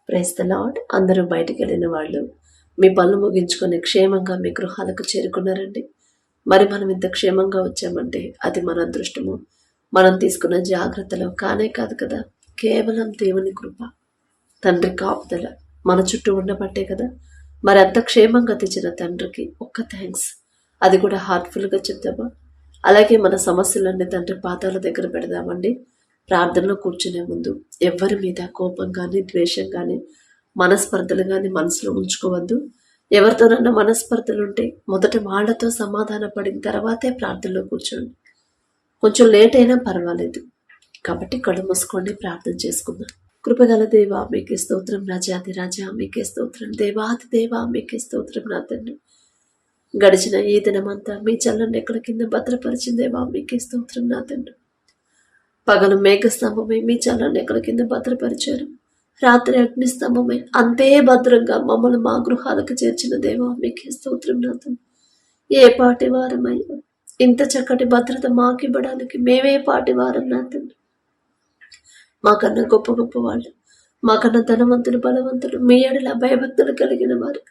Praise the lord. అందరూ బయటికి వెళ్ళిన వాళ్ళు మీ పనులు ముగించుకొని క్షేమంగా మీ గృహాలకు చేరుకున్నారండి. మరి మనం ఇంత క్షేమంగా వచ్చామంటే అది మన అదృష్టము, మనం తీసుకున్న జాగ్రత్తలు కానే కాదు కదా, కేవలం దేవుని కృప, తండ్రి కాపుదల మన చుట్టూ ఉండబట్టే కదా. మరి అంత క్షేమంగా తెచ్చిన తండ్రికి ఒక్క థ్యాంక్స్, అది కూడా హార్ట్ఫుల్గా చెప్తామా? అలాగే మన సమస్యలన్నీ తండ్రి పాదాల దగ్గర పెడదామండి. ప్రార్థనలో కూర్చునే ముందు ఎవరి మీద కోపం కానీ ద్వేషం కానీ మనస్పర్ధలు కానీ మనసులో ఉంచుకోవద్దు. ఎవరితోనన్నా మనస్పర్ధలు ఉంటే మొదట వాళ్ళతో సమాధాన పడిన తర్వాతే ప్రార్థనలో కూర్చోండి. కొంచెం లేట్ అయినా పర్వాలేదు, కాబట్టి కళ్ళు మూసుకోండి, ప్రార్థన చేసుకుందాం. కృపగల దేవా మీకే స్తోత్రం, రాజాది రాజా మీకే స్తోత్రం, దేవాది దేవా మీకే స్తోత్రం. నా తండ్రి, గడిచిన ఈ దినమంతా మీ చల్లని ఎక్కడ కింద భద్రపరిచిందేవా మీకే స్తోత్రం. నా తండ్రి, పగలు మేఘస్తంభమై మీ చల్లని ఎక్కడ కింద భద్రపరిచారు, రాత్రి అగ్నిస్తంభమై అంతే భద్రంగా మమ్మల్ని మా గృహాలకు చేర్చిన దేవా మీకే స్తోత్రం. నా తండ్రి, ఏ పాటి వారమయ్యా, ఇంత చక్కటి భద్రత మాకివ్వడానికి మేమే పాటి వారం. నా తండ్రి, మాకన్నా గొప్ప గొప్ప వాళ్ళు, మాకన్నా ధనవంతులు బలవంతులు, మీ ఎడల భయభక్తులు కలిగిన వారు,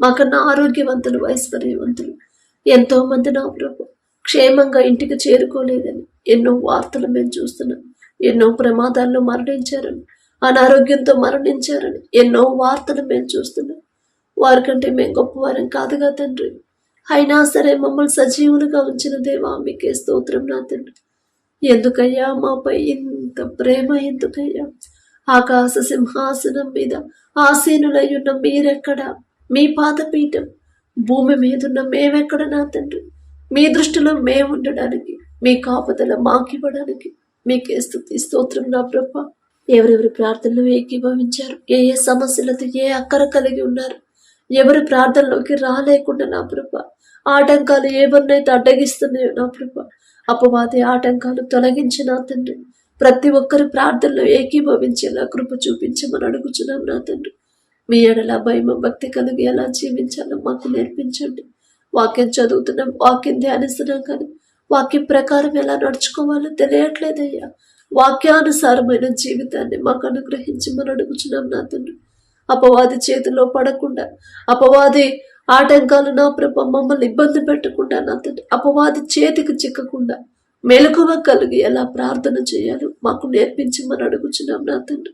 మాకన్నా ఆరోగ్యవంతులు ఐశ్వర్యవంతులు ఎంతో మంది నా ప్రభు క్షేమంగా ఇంటికి చేరుకోలేదని ఎన్నో వార్తలు మేము చూస్తున్నాం. ఎన్నో ప్రమాదాల్లో మరణించారని, అనారోగ్యంతో మరణించారని ఎన్నో వార్తలు మేము చూస్తున్నాం. వారికంటే మేము గొప్పవారం కాదుగా తండ్రి, అయినా సరే మమ్మల్ని సజీవులుగా ఉంచిన దేవా మీకే స్తోత్రం. నా తండ్రి, ఎందుకయ్యా మాపై ఇంత ప్రేమ, ఎందుకయ్యా? ఆకాశ సింహాసనం మీద ఆసీనులై ఉన్న మీరెక్కడ? మీ పాదపీఠం భూమి మీదున్న మేమెక్కడ? నా తండ్రి, మీ దృష్టిలో మేము ఉండడానికి, మీ కాపుదల మాకివ్వడానికి మీకే స్తుతి స్తోత్రం. నా ప్రభా, ఎవరెవరి ప్రార్థనలు ఏకీభవించారు, ఏ ఏ సమస్యలతో ఏ అక్కర కలిగి ఉన్నారు, ఎవరి ప్రార్థనలోకి రాలేకుండా నా ప్రభా ఆటంకాలు ఎవరినైతే అడ్డగిస్తున్నాయో నా ప్రభా, అపవాది ఆటంకాలు తొలగించిన తండ్రి, ప్రతి ఒక్కరి ప్రార్థనలో ఏకీభవించేలా కృప చూపించమని అడుగుచున్నాం. నా తండ్రి, మీ ఎడల భయం భక్తి కలిగి ఎలా జీవించాలో మాకు నేర్పించండి. వాక్యం చదువుతున్నాం, వాక్యం ధ్యానిస్తున్నాం, కానీ వాక్యం ప్రకారం ఎలా నడుచుకోవాలో తెలియట్లేదయ్యా. వాక్యానుసారమైన జీవితాన్ని మాకు అనుగ్రహించమని అడుగుచున్నాం. నా తండ్రి, అపవాది చేతిలో పడకుండా, అపవాది ఆటంకాలు నా ప్రభ మమ్మల్ని ఇబ్బంది పెట్టకుండా, నా తండ్రి అపవాది చేతికి చిక్కకుండా మెలకువ కలిగి ఎలా ప్రార్థన చేయాలో మాకు నేర్పించమని అడుగుచున్నాం. నా తండ్రి,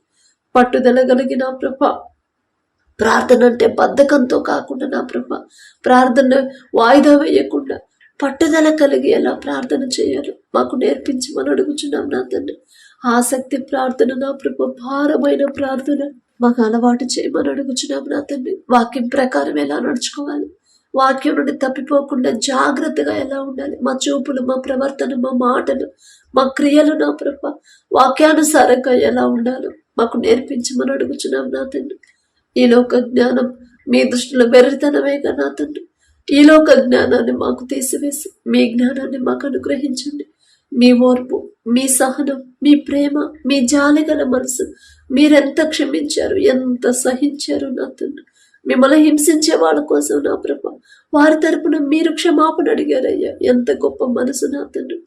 పట్టుదల కలిగి నా ప్రభ ప్రార్థన అంటే బద్ధకంతో కాకుండా నా ప్రభ ప్రార్థన వాయిదా వేయకుండా పట్టుదల కలిగి ఎలా ప్రార్థన చేయాలో మాకు నేర్పించమని అడుగుచున్నాం. నా తండ్రి, ఆసక్తి ప్రార్థన నా ప్రభ భారమైన ప్రార్థన మాకు అలవాటు చేయమని అడుగుచున్నాం. నా తండ్రి, వాక్యం ప్రకారం ఎలా నడుచుకోవాలి, వాక్యం నుండి తప్పిపోకుండా జాగ్రత్తగా ఎలా ఉండాలి, మా చూపులు, మా ప్రవర్తన, మా మాటలు, మా క్రియలు నా ప్రభ వాక్యానుసారంగా ఎలా ఉండాలో మాకు నేర్పించమని అడుగుచున్నాం. నా తండ్రి, ఈ లోక జ్ఞానం మీ దృష్టిలో వెర్రితనమేగా నా తండ్రి, ఈ లోక జ్ఞానాన్ని మాకు తీసివేసి మీ జ్ఞానాన్ని మాకు అనుగ్రహించండి. మీ ఓర్పు, మీ సహనం, మీ ప్రేమ, మీ జాలిగల మనసు, మీరెంత క్షమించారు, ఎంత సహించారు నా తండ్రి. మిమ్మల్ని హింసించే వాళ్ళ కోసం నా ప్రభ వారి తరపున మీరు క్షమాపణ అడిగారయ్యా. ఎంత గొప్ప మనసు నా తండ్రి,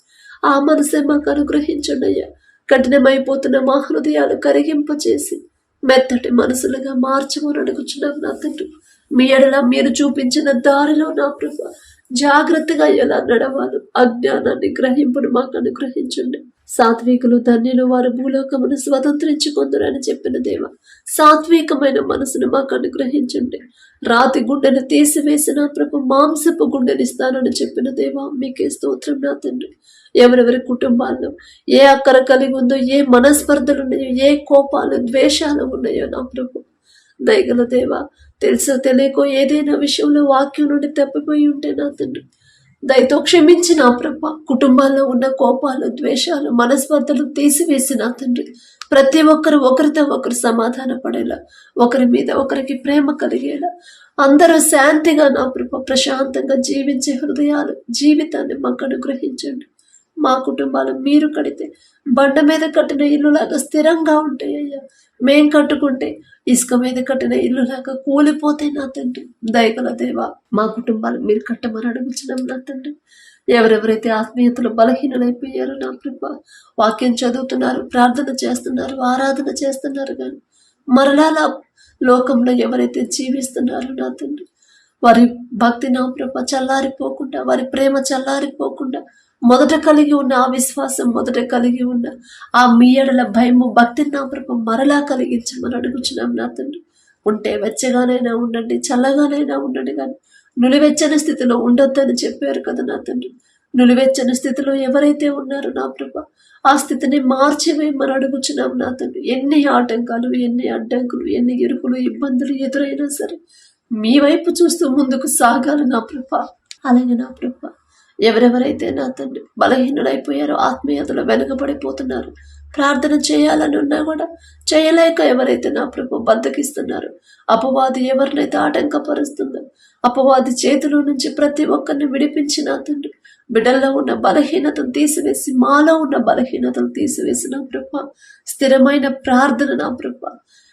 ఆ మనసే మాకు అనుగ్రహించండి అయ్యా. కఠినమైపోతున్న మా హృదయాలు కరిగింపచేసి మెత్తటి మనసులుగా మార్చమని అడుగుచున్నాం. నా తండ్రి, మీ ఎడల మీరు చూపించిన దారిలో నా ప్రభ జాగ్రత్తగా ఎలా నడవాలో అజ్ఞానాన్ని గ్రహింపును మాకు అనుగ్రహించండి. సాత్వికులు ధన్యులు, వారు భూలోకమును స్వతంత్రించుకొందురని చెప్పిన దేవ, సాత్వికమైన మనసును మాకు అనుగ్రహించండి. రాతి గుండెను తీసివేసిన ప్రభు మాంసపు గుండెనిస్తానని చెప్పిన దేవా మీకే స్తోత్రం. నా తండ్రి, ఎవరెవరి కుటుంబాల్లో ఏ అక్కర కలిగి ఉందో, ఏ మనస్పర్ధలు ఉన్నాయో, ఏ కోపాలు ద్వేషాలు ఉన్నాయో నా ప్రభు దయగల దేవా, తెలుసో తెలియకో ఏదైనా విషయంలో వాక్యం నుండి తప్పిపోయి ఉంటే నా తండ్రి దయతో క్షమించి నా ప్రభ కుటుంబాల్లో ఉన్న కోపాలు, ద్వేషాలు, మనస్పర్ధలు తీసివేసి నా తండ్రి ప్రతి ఒక్కరు ఒకరితో ఒకరు సమాధాన పడేలా, ఒకరి మీద ఒకరికి ప్రేమ కలిగేలా, అందరూ శాంతిగా నా ప్రభ ప్రశాంతంగా జీవించే హృదయాలు, జీవితాన్ని మాకు అనుగ్రహించండి. మా కుటుంబాలు మీరు కడితే బండ మీద కట్టిన ఇల్లులాగా స్థిరంగా ఉంటాయ్యా. మేం కట్టుకుంటే ఇసుక మీద కట్టిన ఇల్లులాగా కూలిపోతాయి నా తండ్రి. దయగల దేవా, మా కుటుంబాలు మీరు కట్టమని అడుగుచున్నాం. నా తండ్రి, ఎవరెవరైతే ఆత్మీయతలు బలహీనలైపోయారో నా ప్రభ వాక్యం చదువుతున్నారు, ప్రార్థన చేస్తున్నారు, ఆరాధన చేస్తున్నారు, కానీ మరలా లోకంలో ఎవరైతే జీవిస్తున్నారో నా తండ్రి, వారి భక్తి నా ప్రభ చల్లారిపోకుండా, వారి ప్రేమ చల్లారిపోకుండా, మొదట కలిగి ఉన్న ఆ విశ్వాసం, మొదట కలిగి ఉన్న ఆ మీ ఎడల భయము, భక్తిని నా ప్రభ మరలా కలిగించమని అడుగుచున్నాం నా తండ్రి. ఉంటే వెచ్చగానైనా ఉండండి, చల్లగానైనా ఉండండి, కానీ నులివెచ్చని స్థితిలో ఉండొద్దని చెప్పారు కదా నా తండ్రి. నులివెచ్చని స్థితిలో ఎవరైతే ఉన్నారో నా ప్రభ, ఆ స్థితిని మార్చివేయమని అడుగుచున్నాం నా తండ్రి. ఎన్ని ఆటంకాలు, ఎన్ని అడ్డంకులు, ఎన్ని ఇరుకులు, ఇబ్బందులు ఎదురైనా సరే మీ వైపు చూస్తూ ముందుకు సాగాలి నా ప్రభ. అలాగే నా ప్రభ, ఎవరెవరైతే నా తండ్రి బలహీనులైపోయారో, ఆత్మీయతలో వెనుకబడిపోతున్నారు, ప్రార్థన చేయాలని ఉన్నా కూడా చేయలేక ఎవరైతే నా ప్రభు బద్దకిస్తున్నారు, అపవాది ఎవరినైతే ఆటంకపరుస్తుందో, అపవాది చేతిలో నుంచి ప్రతి ఒక్కరిని విడిపించి నా తండ్రి బిడ్డల్లో ఉన్న బలహీనతను తీసివేసి, మాలో ఉన్న బలహీనతను తీసివేసి నా ప్రభ, స్థిరమైన ప్రార్థన నా ప్రభ,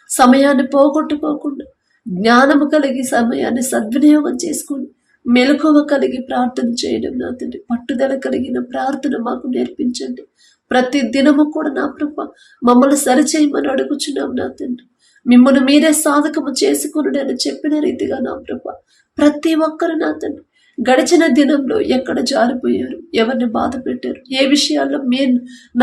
సమయాన్ని పోగొట్టుకోకుండా జ్ఞానము కలిగి సమయాన్ని సద్వినియోగం చేసుకుని మెలకువ కలిగి ప్రార్థన చేయడం నా తండ్రి, పట్టుదల కలిగిన ప్రార్థన మాకు నేర్పించండి. ప్రతి దినము కూడా నా ప్రభ మమ్మల్ని సరిచేయమని అడుగుచున్నాం నా తండ్రి. మిమ్మల్ని మీరే సాధకము చేసుకుని అని చెప్పిన రీతిగా నా ప్రభ, ప్రతి ఒక్కరు నా తండ్రి గడిచిన దినంలో ఎక్కడ జారిపోయారు, ఎవరిని బాధ పెట్టారు, ఏ విషయాల్లో మీ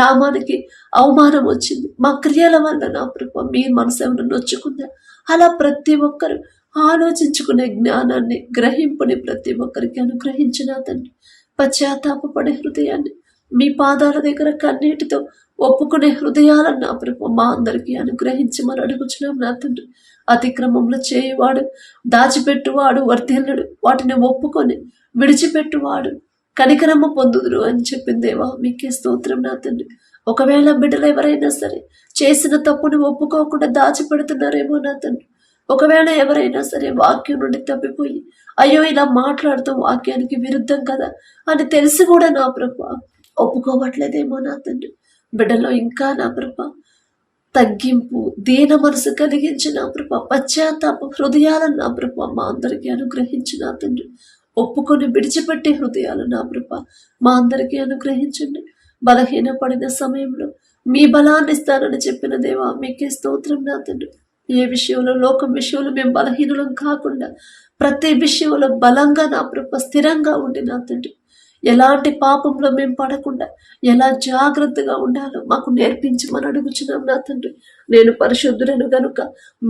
నామానికి అవమానం వచ్చింది, మా క్రియల వల్ల నా ప్రభ మీ మనసు ఏమైనా నొచ్చుకుందా, అలా ప్రతి ఒక్కరు ఆలోచించుకునే జ్ఞానాన్ని, గ్రహింపుని ప్రతి ఒక్కరికి అనుగ్రహించిన తండ్రి. పశ్చాత్తాపపడే హృదయాన్ని, మీ పాదాల దగ్గర కన్నీటితో ఒప్పుకునే హృదయాలను నా ప్రభు మా అందరికీ అనుగ్రహించమని అడుగుచున్నాం నా తండ్రి. అతిక్రమంలో చేయువాడు, దాచిపెట్టువాడు వర్ధిల్లడు, వాటిని ఒప్పుకొని విడిచిపెట్టువాడు కనికరమ్మ పొందుదురు అని చెప్పింది దేవా. మీకే స్తోత్రం నా తండ్రి. ఒకవేళ బిడ్డలు ఎవరైనా సరే చేసిన తప్పుని ఒప్పుకోకుండా దాచిపెడుతున్నారేమో నా తండ్రి, ఒకవేళ ఎవరైనా సరే వాక్యం నుండి తప్పిపోయి అయ్యో ఇలా మాట్లాడుతూ వాక్యానికి విరుద్ధం కదా అని తెలిసి కూడా నా ప్రభ ఒప్పుకోవట్లేదేమో నా తండ్రి, బిడ్డలో ఇంకా నా ప్రభ తగ్గింపు, దీన మనసు కలిగించి నా ప్రభ, పశ్చాత్తాప హృదయాలను నా ప్రభ మా అందరికీ అనుగ్రహించి నా తండ్రి, ఒప్పుకొని విడిచిపెట్టే హృదయాలు నా ప్రభ మా అందరికీ అనుగ్రహించండి. బలహీనపడిన సమయంలో మీ బలాన్ని ఇస్తానని చెప్పిన దేవా, మీకే స్తోత్రం నా తండ్రి. ఏ విషయంలో, లోకం విషయంలో మేము బలహీనులం కాకుండా ప్రతి విషయంలో బలంగా నా ప్రభ స్థిరంగా ఉండి నా తండ్రి, ఎలాంటి పాపంలో మేము పడకుండా ఎలా జాగ్రత్తగా ఉండాలో మాకు నేర్పించమని అడుగుచున్నాం నా తండ్రి. నేను పరిశుద్ధులను గనుక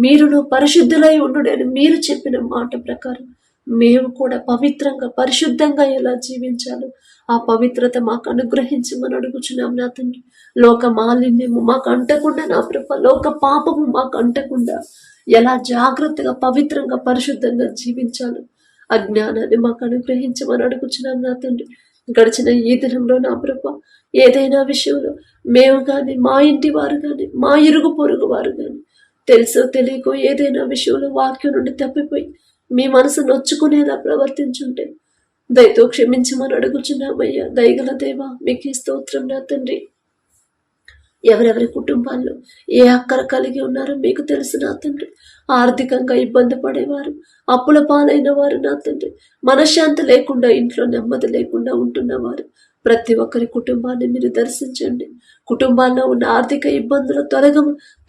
మీరును పరిశుద్ధులై ఉండుడని మీరు చెప్పిన మాట ప్రకారం మేము కూడా పవిత్రంగా, పరిశుద్ధంగా ఎలా జీవించాలో ఆ పవిత్రత మాకు అనుగ్రహించమని అడుగుచున్నాం నా తండ్రి. లోక మాలిన్యము మాకు అంటకుండా నా ప్రభ, లోక పాపము మాకు అంటకుండా ఎలా జాగ్రత్తగా, పవిత్రంగా, పరిశుద్ధంగా జీవించాలో అజ్ఞానాన్ని మాకు అనుగ్రహించమని అడుగుచున్నాం నా తండ్రి. గడిచిన ఈ దినంలో నా ప్రభ ఏదైనా విషయంలో మేము కానీ, మా ఇంటి వారు కానీ, మా ఇరుగు పొరుగు వారు కానీ తెలుసో తెలియకో ఏదైనా విషయంలో వాక్యం నుండి తప్పిపోయి మీ మనసు నొచ్చుకునేలా ప్రవర్తించుంటే దయతో క్షమించమని అడుగుచున్నామయ్యా. దయగల దేవా, మీకే స్తోత్రం నా తండ్రి. ఎవరెవరి కుటుంబాల్లో ఏ అక్కర కలిగి ఉన్నారో మీకు తెలుసు నా తండ్రి. ఆర్థికంగా ఇబ్బంది పడేవారు, అప్పుల పాలైన వారు నా తండ్రి, మనశ్శాంతి లేకుండా, ఇంట్లో నెమ్మది లేకుండా ఉంటున్నవారు, ప్రతి ఒక్కరి కుటుంబాన్ని మీరు దర్శించండి. కుటుంబాల్లో ఉన్న ఆర్థిక ఇబ్బందులు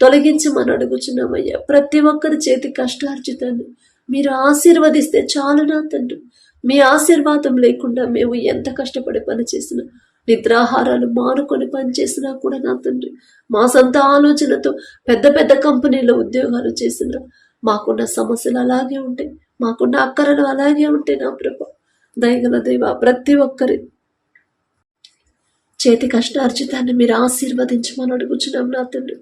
తొలగించమని అడుగుచున్నామయ్యా. ప్రతి ఒక్కరి చేతి కష్టార్జితాన్ని మీరు ఆశీర్వదిస్తే చాలు నా తండ్రి. మీ ఆశీర్వాదం లేకుండా మేము ఎంత కష్టపడి పని చేసినా, నిద్రాహారాలు మానుకొని పనిచేసినా కూడా నా తండ్రి, మా సొంత ఆలోచనతో పెద్ద పెద్ద కంపెనీలో ఉద్యోగాలు చేసినా మాకున్న సమస్యలు అలాగే ఉంటాయి, మాకున్న అక్కరలు అలాగే ఉంటాయి నా ప్రభ. దయగల దేవా, ప్రతి ఒక్కరి చేతి కష్టార్జితాన్ని మీరు ఆశీర్వదించమని అడుగుచున్నాం నా తండ్రి.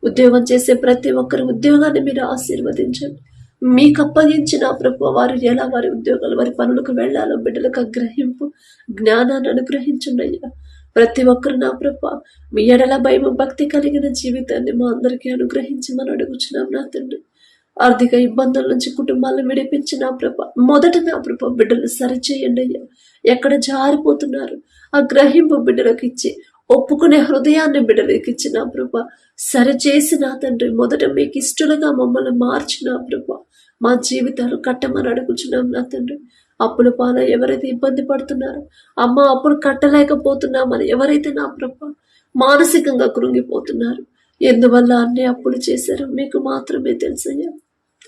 ఉద్యోగం చేసే ప్రతి ఒక్కరి ఉద్యోగాన్ని మీరు ఆశీర్వదించండి. మీకు అప్పగించిన ప్రభు వారు ఎలా వారి ఉద్యోగాలు, వారి పనులకు వెళ్లాలో బిడ్డలకు గ్రహింపు, జ్ఞానాన్ని అనుగ్రహించున్నయ్యా. ప్రతి ఒక్కరు నా ప్రభ మీ ఎడల భయం, భక్తి కలిగిన జీవితాన్ని మా అందరికీ అనుగ్రహించమని అడుగుచున్నాం నా తండ్రి. ఆర్థిక ఇబ్బందుల నుంచి కుటుంబాలను విడిపించి నా ప్రభ మొదట నా ప్రభ బిడ్డలు సరిచేయండి అయ్యా. ఎక్కడ జారిపోతున్నారు ఆ గ్రహింపు బిడ్డలకు ఇచ్చి, ఒప్పుకునే హృదయాన్ని బిడ్డలకు ఇచ్చిన ప్రభ సరిచేసి నా తండ్రి, మొదట మీకు ఇష్టలుగా మమ్మల్ని మార్చిన ప్రభ మా జీవితాలు కట్టమని అడుగుచున్నాం నా తండ్రి. అప్పుల పాల ఎవరైతే ఇబ్బంది పడుతున్నారో, అమ్మ అప్పులు కట్టలేకపోతున్నామని ఎవరైతే నా ప్రభ మానసికంగా కృంగిపోతున్నారు, ఎందువల్ల అన్ని అప్పులు చేశారో మీకు మాత్రమే తెలుసయ్యా.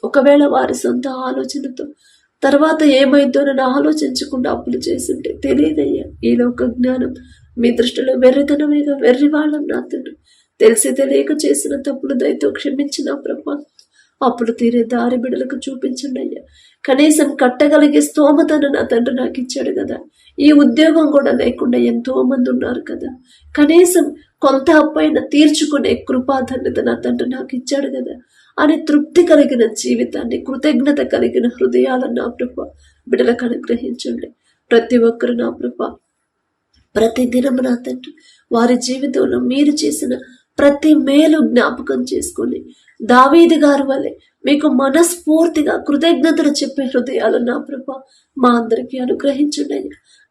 ఒకవేళ వారి సొంత ఆలోచనతో తర్వాత ఏమైందోనని ఆలోచించకుండా అప్పులు చేస్తుంటే తెలియదయ్యా. ఈ లోక జ్ఞానం మీ దృష్టిలో వెర్రితనమేగా, వెర్రి వాళ్ళం నా తండ్రి. తెలిసి తెలియక చేసిన తప్పులు దయతో క్షమించిన ప్రభా, అప్పులు తీరే దారి బిడ్డలకు చూపించండి అయ్యా. కనీసం కట్టగలిగే స్తోమతను నా తండ్రి నాకు ఇచ్చాడు కదా. ఈ ఉద్యోగం కూడా లేకుండా ఎంతో మంది ఉన్నారు కదా. కనీసం కొంత అప్పైన తీర్చుకునే కృపాధన్యత నా తండ్రి నాకు ఇచ్చాడు కదా అని తృప్తి కలిగిన జీవితాన్ని, కృతజ్ఞత కలిగిన హృదయాలను నా ప్రభా బిడ్డలకు అనుగ్రహించండి. ప్రతి ఒక్కరు నా ప్రభా ప్రతి దినం నా తండ్రి వారి జీవితంలో మీరు చేసిన ప్రతి మేలు జ్ఞాపకం చేసుకొని దావీదు గారి వల్లే మీకు మనస్ఫూర్తిగా కృతజ్ఞతలు చెప్పే హృదయాలు నా ప్రభా మా అందరికీ అనుగ్రహించండి.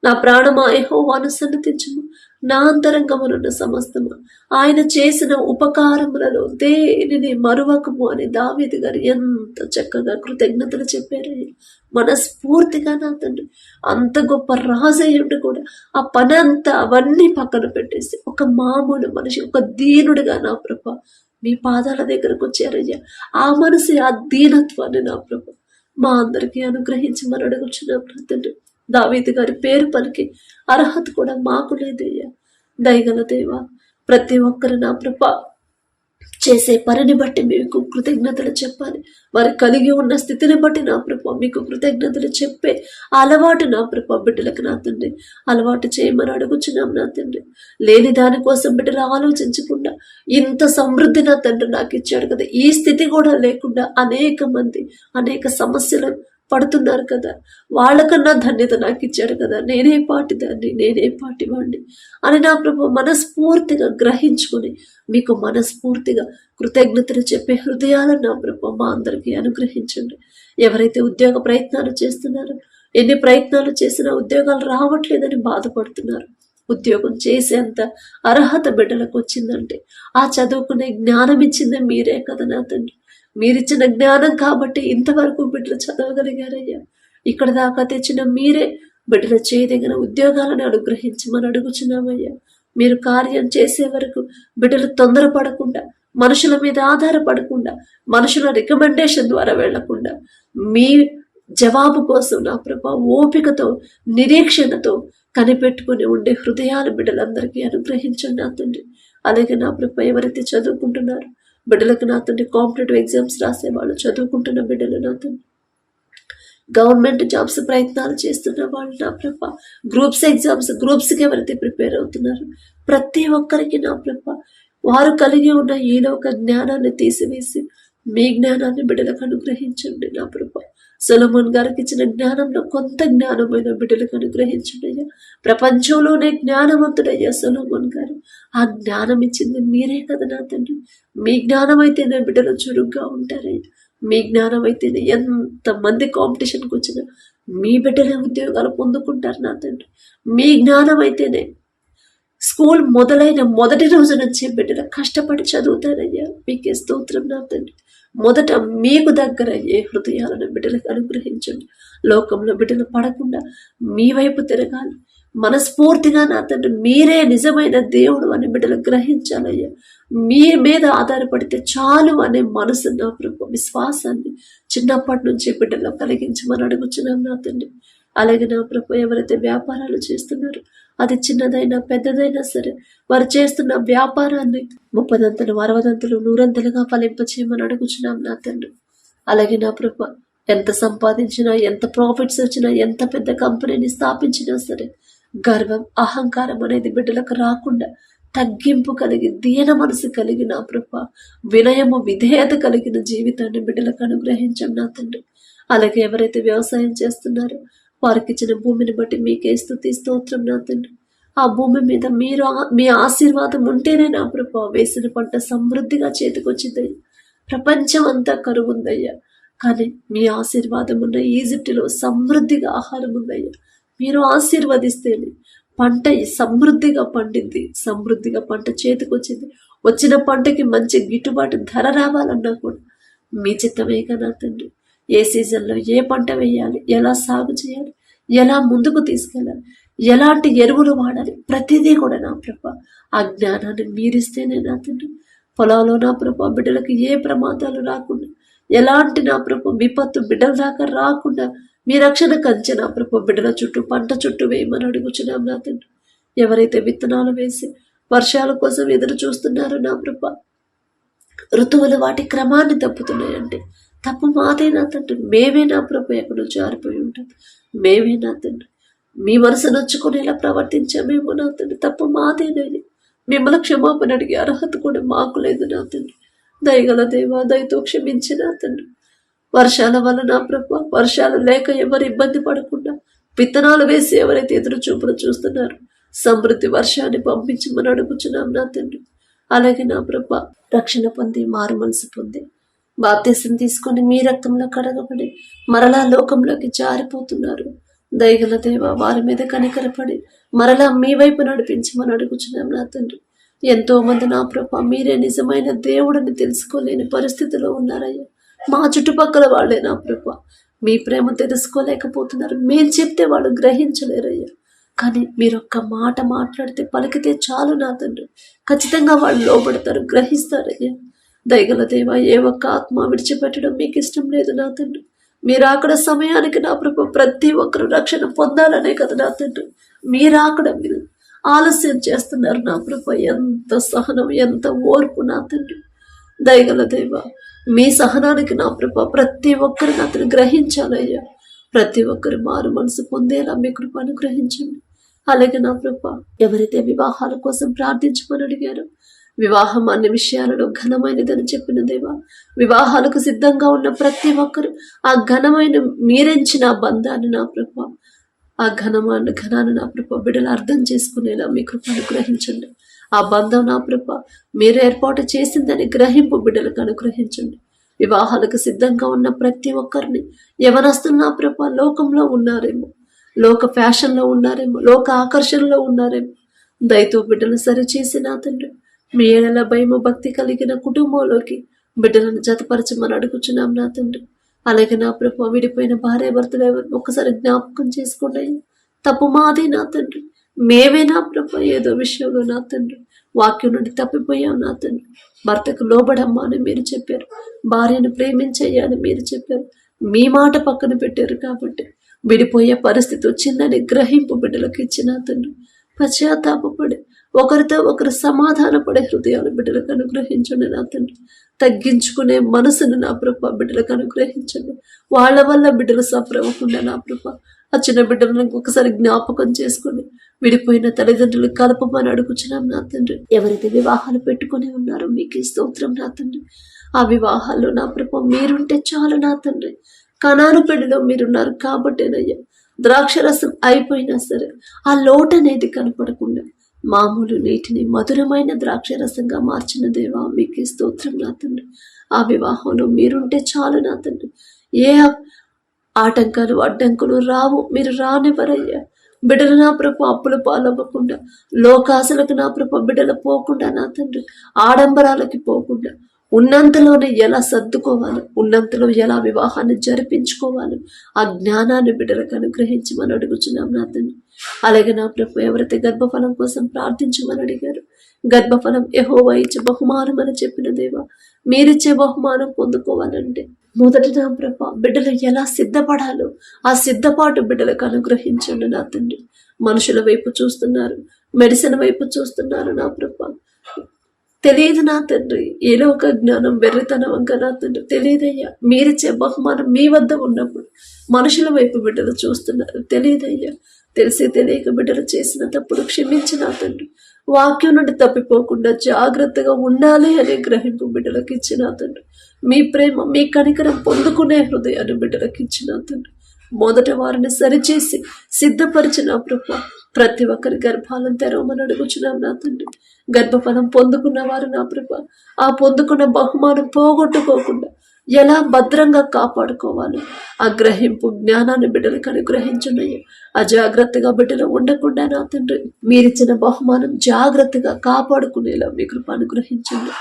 నా ప్రాణమా యెహోవాను సన్నతించుము, నా అంతరంగమునున్న సమస్తము ఆయన చేసిన ఉపకారములలో దేనిని మరువకము అని దావీదు గారు ఎంత చక్కగా కృతజ్ఞతలు చెప్పారయ్య. మనస్ఫూర్తిగా నా తండ్రి అంత గొప్ప రాజయ్యుడు కూడా ఆ పని అంతా అవన్నీ పక్కన పెట్టేసి ఒక మామూలు మనిషి, ఒక దీనుడిగా నా ప్రభా మీ పాదాల దగ్గరకు వచ్చారయ్యా. ఆ మనసు, ఆ దీనత్వాన్ని నా ప్రభా మా అందరికీ అనుగ్రహించమని అడుగుచున్నాం నా తండ్రి. దావీదు గారి పేరు పలికి అర్హత కూడా మాకు లేదయ్యా. దయగల దేవా, ప్రతి ఒక్కరు నా ప్రభా చేసే పనిని బట్టి మీకు కృతజ్ఞతలు చెప్పాలి. వారు కలిగి ఉన్న స్థితిని బట్టి నా ప్రభా మీకు కృతజ్ఞతలు చెప్పే అలవాటు నా ప్రభా బిడ్డలకు నా తండ్రి అలవాటు చేయమని అడుగుచున్నాం నా తండ్రి. లేని దానికోసం బిడ్డలు ఆలోచించకుండా ఇంత సమృద్ధి నా తండ్రి నాకు ఇచ్చాడు కదా. ఈ స్థితి కూడా లేకుండా అనేక మంది అనేక సమస్యలు పడుతున్నారు కదా. వాళ్ళకన్నా ధన్యత నాకు ఇచ్చాడు కదా. నేనే పాటి దాన్ని, నేనే పాటి వాడిని అని నా ప్రభు మనస్ఫూర్తిగా గ్రహించుకుని మీకు మనస్ఫూర్తిగా కృతజ్ఞతలు చెప్పే హృదయాలను నా ప్రభు మా అందరికీ అనుగ్రహించండి. ఎవరైతే ఉద్యోగ ప్రయత్నాలు చేస్తున్నారో, ఎన్ని ప్రయత్నాలు చేసినా ఉద్యోగాలు రావట్లేదని బాధపడుతున్నారు, ఉద్యోగం చేసేంత అర్హత బిడ్డలకు వచ్చిందంటే ఆ చదువుకునే జ్ఞానం ఇచ్చిందే మీరే కదా నా తండ్రి. మీరిచ్చిన జ్ఞానం కాబట్టి ఇంతవరకు బిడ్డలు చదవగలిగారయ్యా. ఇక్కడ దాకా తెచ్చిన మీరే బిడ్డలు చేయదగిన ఉద్యోగాలను అనుగ్రహించమని అడుగుచున్నామయ్యా. మీరు కార్యం చేసే వరకు బిడ్డలు తొందరపడకుండా, మనుషుల మీద ఆధారపడకుండా, మనుషుల రికమెండేషన్ ద్వారా వెళ్లకుండా మీ జవాబు కోసం నా ప్రభా ఓపికతో నిరీక్షణతో కనిపెట్టుకుని ఉండే హృదయాలు బిడ్డలందరికీ అనుగ్రహించండి నా తండ్రి. అలాగే నా ప్రభా ఎవరైతే చదువుకుంటున్నారో బిడ్డలకు నా తండ్రి కాంపిటేటివ్ ఎగ్జామ్స్ రాసేవాళ్ళు, చదువుకుంటున్న బిడ్డలు నా తండ్రి, గవర్నమెంట్ జాబ్స్ ప్రయత్నాలు చేస్తున్న వాళ్ళు నా ప్రభా, గ్రూప్స్కి ఎవరైతే ప్రిపేర్ అవుతున్నారు ప్రతి ఒక్కరికి నా ప్రభా వారు కలిగి ఉన్న ఈలోక జ్ఞానాన్ని తీసివేసి మీ జ్ఞానాన్ని బిడ్డలకు అనుగ్రహించండి నా ప్రభా. సొలొమోన్ గారికి ఇచ్చిన జ్ఞానంలో కొంత జ్ఞానమైన బిడ్డలకు అనుగ్రహించండి అయ్యా. ప్రపంచంలోనే జ్ఞానవంతుడయ్యా సొలొమోన్ గారు. ఆ జ్ఞానం ఇచ్చింది మీరే కదా నా తండ్రి. మీ జ్ఞానం అయితేనే బిడ్డలు చురుగ్గా ఉంటారయ్యా. మీ జ్ఞానం అయితేనే ఎంతమంది కాంపిటీషన్కి వచ్చినా మీ బిడ్డలే ఉద్యోగాలు పొందుకుంటారు నా తండ్రి. మీ జ్ఞానం అయితేనే స్కూల్ మొదలైన మొదటి రోజు నుంచే బిడ్డలు కష్టపడి చదువుతారయ్యా. మీకే స్తోత్రం నా తండ్రి. మొదట మీకు దగ్గర ఏ హృదయాలను బిడ్డలకు అనుగ్రహించండి. లోకంలో బిడ్డలు పడకుండా మీ వైపు తిరగాలి. మనస్ఫూర్తిగా నా తండ్రి మీరే నిజమైన దేవుడు అని బిడ్డలు గ్రహించాలయ్యా. మీ మీద ఆధారపడితే చాలు అనే మనసు నా ప్రభు విశ్వాసాన్ని చిన్నప్పటి నుంచి బిడ్డల్లో కలిగించమని అడుగుచున్నాం నా తండ్రి. అలాగే నా ప్రభు ఎవరైతే వ్యాపారాలు చేస్తున్నారో అది చిన్నదైనా పెద్దదైనా సరే వారు చేస్తున్న వ్యాపారాన్ని 30 60 100 ఫలింపచేయమని అడుగుచున్నాం నా తండ్రి. అలాగే నా ప్రభు ఎంత సంపాదించినా, ఎంత ప్రాఫిట్స్ వచ్చినా, ఎంత పెద్ద కంపెనీని స్థాపించినా సరే గర్వం అహంకారం అనేది బిడ్డలకు రాకుండా తగ్గింపు కలిగి దీన మనసు కలిగి నా ప్రభు వినయము విధేయత కలిగిన జీవితాన్ని బిడ్డలకు అనుగ్రహించండి నా తండ్రి. అలాగే ఎవరైతే వ్యవసాయం చేస్తున్నారో వారికి ఇచ్చిన భూమిని బట్టి మీకే స్తుతి స్తోత్రం నా తండ్రి. ఆ భూమి మీద మీరు మీ ఆశీర్వాదం ఉంటేనే నా ప్రభు వేసిన పంట సమృద్ధిగా చేతికొచ్చిందయ్యా. ప్రపంచం అంతా కరువు ఉందయ్యా, కానీ మీ ఆశీర్వాదం ఉన్న ఈజిప్టులో సమృద్ధిగా ఆహారం ఉందయ్యా. మీరు ఆశీర్వదిస్తేనే పంట సమృద్ధిగా పండింది, సమృద్ధిగా పంట చేతికొచ్చింది. వచ్చిన పంటకి మంచి గిట్టుబాటు ధర రావాలన్నా కూడా మీ చిత్తమే కదా తండ్రి. ఏ సీజన్లో ఏ పంట వేయాలి, ఎలా సాగు చేయాలి, ఎలా ముందుకు తీసుకెళ్ళాలి, ఎలాంటి ఎరువులు వాడాలి, ప్రతిదీ కూడా నా ప్రభు ఆ జ్ఞానాన్ని మీరిస్తేనే నా తండ్రి పొలాల్లో నా ప్రభా బిడ్డలకి ఏ ప్రమాదాలు రాకుండా, ఎలాంటి నా ప్రభా విపత్తు బిడ్డల దాకా రాకుండా మీ రక్షణ కంచె నా ప్రభా బిడ్డల చుట్టూ, పంట చుట్టూ వేయమని అడుగుచున్నాం నా తండ్రి. ఎవరైతే విత్తనాలు వేసి వర్షాల కోసం ఎదురు చూస్తున్నారో నా ప్రభా, ఋతువులు వాటి క్రమాన్ని తప్పుతున్నాయంటే తప్పు మాదే నా తండ్రి. మేమే నా ప్రభు ఎక్కడో జారిపోయి ఉంటాం, మేమే నా తండ్రి మీ మనసు నొచ్చుకునేలా ప్రవర్తించామేమో నా తండ్రి. తప్పు మాదేనని మిమ్మల్ని క్షమాపణ అడిగే అర్హత కూడా మాకు లేదు నా తండ్రి. దయగల దేవా, దయతో క్షమించి నా తండ్రి. వర్షాల వల్ల నా ప్రభు, వర్షాలు లేక ఎవరు ఇబ్బంది పడకుండా, విత్తనాలు వేసి ఎవరైతే ఎదురు చూపులు చూస్తున్నారు, సమృద్ధి వర్షాన్ని పంపించమని అడుగుచున్నాం నా తండ్రి. అలాగే నా ప్రభు, రక్షణ పొంది మారు మనసు పొంది బాప్తీసం తీసుకొని మీ రక్తంలో కడగబడి మరలా లోకంలోకి జారిపోతున్నారు. దయగల దేవ, వారి మీద కనికరపడి మరలా మీ వైపు నడిపించమని అడుగుచున్నాం నా తండ్రి. ఎంతో మంది నా ప్రభు మీరే నిజమైన దేవుడిని తెలుసుకోలేని పరిస్థితిలో ఉన్నారయ్యా. మా చుట్టుపక్కల వాళ్ళే నా ప్రభు మీ ప్రేమ తెలుసుకోలేకపోతున్నారు. మేము చెప్తే వాళ్ళు గ్రహించలేరయ్యా. కానీ మీరు ఒక్క మాట మాట్లాడితే, పలికితే చాలు నా తండ్రి, ఖచ్చితంగా వాళ్ళు లోబడతారు, గ్రహిస్తారయ్యా. దయగల దేవ, ఏ ఒక్క ఆత్మ విడిచిపెట్టడం మీకు ఇష్టం లేదు నా తండ్రి. మీరు అక్కడ సమయానికి నా ప్రభు ప్రతి ఒక్కరు రక్షణ పొందాలనే కదా నా తండ్రి. మీరు అక్కడ మీరు ఆలస్యం చేస్తున్నారు నా ప్రభు. ఎంత సహనం, ఎంత ఓర్పు నా తండ్రి. దయగల దేవ, మీ సహనానికి నా ప్రభు ప్రతి ఒక్కరు నా తండ్రి గ్రహించాలయ్యా. ప్రతి ఒక్కరు మారు మనసు పొందేలా మీ కృప అనుగ్రహించండి. అలాగే నా ప్రభు, ఎవరైతే వివాహాల కోసం ప్రార్థించమని అడిగారో, వివాహం అన్ని విషయాలలో ఘనమైనదని చెప్పిన దేవా, వివాహాలకు సిద్ధంగా ఉన్న ప్రతి ఒక్కరు ఆ ఘనమైన మీరెంచిన బంధాన్ని నా ప్రభు, ఆ ఘనాన్ని నా ప్రభు బిడ్డలు అర్థం చేసుకునేలా మీ కృప అనుగ్రహించండి. ఆ బంధం నా ప్రభు మీరు ఏర్పాటు చేసిందని గ్రహింపు బిడ్డలకు అనుగ్రహించండి. వివాహాలకు సిద్ధంగా ఉన్న ప్రతి ఒక్కరిని, యవనస్తులు నా ప్రభు లోకంలో ఉన్నారేమో, లోక ఫ్యాషన్లో ఉన్నారేమో, లోక ఆకర్షణలో ఉన్నారేమో, దయతో బిడ్డలు సరిచేసి నా తండ్రి మీ ఏడల భయము భక్తి కలిగిన కుటుంబంలోకి బిడ్డలను జతపరచమని అడుగుచున్నాం నా తండ్రి. అలాగే నా ప్రభు, విడిపోయిన భార్య భర్తలు ఎవరు ఒకసారి జ్ఞాపకం చేసుకోండి. తప్పు మాదే నా తండ్రి, మేమే నా ప్రభు ఏదో విషయంలో నా తండ్రి వాక్యం నుండి తప్పిపోయాం నా తండ్రి. భర్తకు లోబడమ్మా అని మీరు చెప్పారు, భార్యను ప్రేమించయ్యా అని మీరు చెప్పారు. మీ మాట పక్కన పెట్టారు కాబట్టి విడిపోయే పరిస్థితి వచ్చిందని గ్రహింపు బిడ్డలకు ఇచ్చిన తండ్రి. పశ్చాత్తాపడి ఒకరితో ఒకరు సమాధానపడే హృదయాలు బిడ్డలకు అనుగ్రహించండి నా తండ్రి. తగ్గించుకునే మనసును నా ప్రభు బిడ్డలకు అనుగ్రహించండి. వాళ్ళ వల్ల బిడ్డలు సఫర్ అవ్వకుండా నా ప్రభు ఆ చిన్న బిడ్డలను ఒకసారి జ్ఞాపకం చేసుకుని విడిపోయిన తల్లిదండ్రులు కలపమని అడుగుచున్నాం నా తండ్రి. ఎవరైతే వివాహాలు పెట్టుకుని ఉన్నారో మీకు స్తోత్రం నా తండ్రి. ఆ వివాహాల్లో నా ప్రభు మీరుంటే చాలు నా తండ్రి. కనాను పెళ్లిలో మీరున్నారు కాబట్టేనయ్యా, ద్రాక్షరసం అయిపోయినా సరే ఆ లోటు అనేది కనపడకుండా మామూలు నీటిని మధురమైన ద్రాక్షరసంగా మార్చిన దేవా మీకు స్తోత్రం నా తండ్రి. ఆ వివాహంలో మీరుంటే చాలు నా తండ్రి. ఏ ఆటంకాలు అడ్డంకులు రావు, మీరు రానివ్వరయ్యా. బిడ్డలు నా ప్రభు అప్పులు పాలవ్వకుండా, లోకాశలకు నా ప్రభు బిడ్డలు పోకుండా నా తండ్రి, ఆడంబరాలకి పోకుండా ఉన్నంతలోనే ఎలా సర్దుకోవాలి, ఉన్నంతలో ఎలా వివాహాన్ని జరిపించుకోవాలి, ఆ జ్ఞానాన్ని బిడ్డలకు అనుగ్రహించమని అడుగుచున్నాం నా తండ్రి. అలాగే నా ప్రభు, ఎవరైతే గర్భఫలం కోసం ప్రార్థించమని అడిగారు, గర్భఫలం యెహోవా ఇచ్చే బహుమానం అని చెప్పిన దేవా, మీరిచ్చే బహుమానం పొందుకోవాలంటే మొదటి నా ప్రభు బిడ్డలు ఎలా సిద్ధపడాలో ఆ సిద్ధపాటు బిడ్డలకు అనుగ్రహించండి నా తండ్రి. మనుషుల వైపు చూస్తున్నారు, మెడిసిన్ వైపు చూస్తున్నారు నా ప్రభు, తెలియదు నా తండ్రి. ఏదో ఒక జ్ఞానం వెర్రితనం అంక నా తండ్రి తెలియదయ్యా. మీరిచ్చే బహుమానం మీ వద్ద ఉన్నప్పుడు మనుషుల వైపు బిడ్డలు చూస్తున్నారు, తెలియదయ్యా. తెలిసి తెలియక బిడ్డలు చేసిన తప్పుడు క్షమించిన తండ్రి. వాక్యం నుండి తప్పిపోకుండా జాగ్రత్తగా ఉండాలి అనే గ్రహింపు బిడ్డలకు ఇచ్చిన తండ్రి. మీ ప్రేమ, మీ కనికరం పొందుకునే హృదయాన్ని బిడ్డలకు ఇచ్చిన తండ్రి. మొదట వారిని సరిచేసి సిద్ధపరిచిన ప్రభు ప్రతి ఒక్కరి గర్భాలను తెరవమని అడుగుచున్నాం నా తండ్రి. గర్భఫలం పొందుకున్న వారు నా ప్రభు ఆ పొందుకున్న బహుమానం పోగొట్టుకోకుండా ఎలా భద్రంగా కాపాడుకోవాలి ఆ గ్రహింపు జ్ఞానాన్ని బిడ్డలకు అనుగ్రహించున్నాయి. అజాగ్రత్తగా బిడ్డలు ఉండకుండా నా తండ్రి మీరిచ్చిన బహుమానం జాగ్రత్తగా కాపాడుకునేలా మీ కృప అనుగ్రహించండి.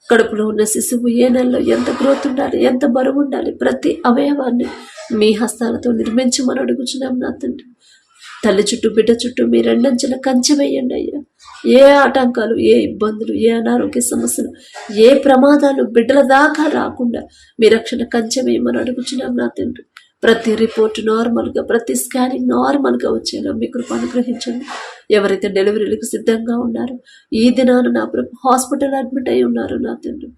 కడుపులో ఉన్న శిశువు ఏ నెలలో ఎంత గ్రోత్ ఉండాలి, ఎంత బరువు ఉండాలి, ప్రతి అవయవాన్ని మీ హస్తాలతో నిర్మించమని అడుగుచున్నాం నా తండ్రి. తల్లి చుట్టూ బిడ్డ చుట్టూ మీ రెండంచెల కంచె వేయండి అయ్యా. ఏ ఆటంకాలు, ఏ ఇబ్బందులు, ఏ అనారోగ్య సమస్యలు, ఏ ప్రమాదాలు బిడ్డల దాకా రాకుండా మీ రక్షణ కంచె వేయమని అడుగుచున్నాం నా తండ్రి. ప్రతి రిపోర్ట్ నార్మల్గా, ప్రతి స్కానింగ్ నార్మల్గా వచ్చేలా మీ కృప అనుగ్రహించండి. ఎవరైతే డెలివరీలకు సిద్ధంగా ఉన్నారో ఈ దినాన నా ప్రభు హాస్పిటల్ అడ్మిట్ అయి ఉన్నారు నా తండ్రి,